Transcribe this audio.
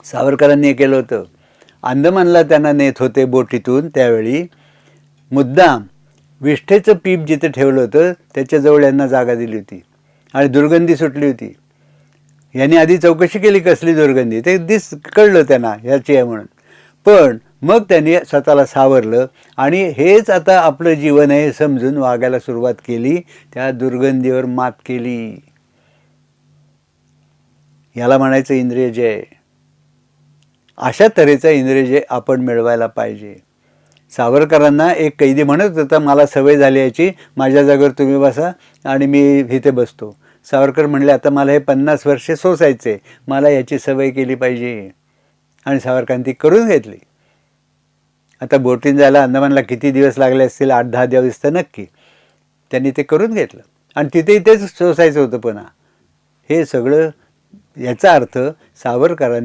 सावरकरांनी हे केलं होतं. अंदमानला त्यांना नेत होते बोटीतून, त्यावेळी मुद्दाम विष्ठेचं पीप जिथे ठेवलं होतं त्याच्याजवळ यांना जागा दिली होती आणि दुर्गंधी सुटली होती. यांनी आधी चौकशी केली कसली दुर्गंधी, ते कळलं त्यांना ह्याची आहे म्हणून. पण मग त्यांनी स्वतःला सावरलं आणि हेच आता आपलं जीवन आहे समजून वागायला सुरुवात केली, त्या दुर्गंधीवर मात केली. याला म्हणायचं इंद्रियजय. अशा तऱ्हेचा इंद्रियजय आपण मिळवायला पाहिजे. सावरकरांना एक कैदी म्हणत होता, मला सवय झाली याची, माझ्या जागेवर तुम्ही बसा आणि मी इथे बसतो. सावरकर म्हणले, आता मला हे 50 वर्षे सोसायचे, मला याची सवय केली पाहिजे. आणि सावरकरांनी ती करून घेतली. आता बोटीन जायला अंदमानला किती दिवस लागले असतील, 8-10 दिवस तर नक्की. त्यांनी ते करून घेतलं आणि इथेच सोसायचं होतं पुन्हा. हे सगळं याचा अर्थ सावरकरांनी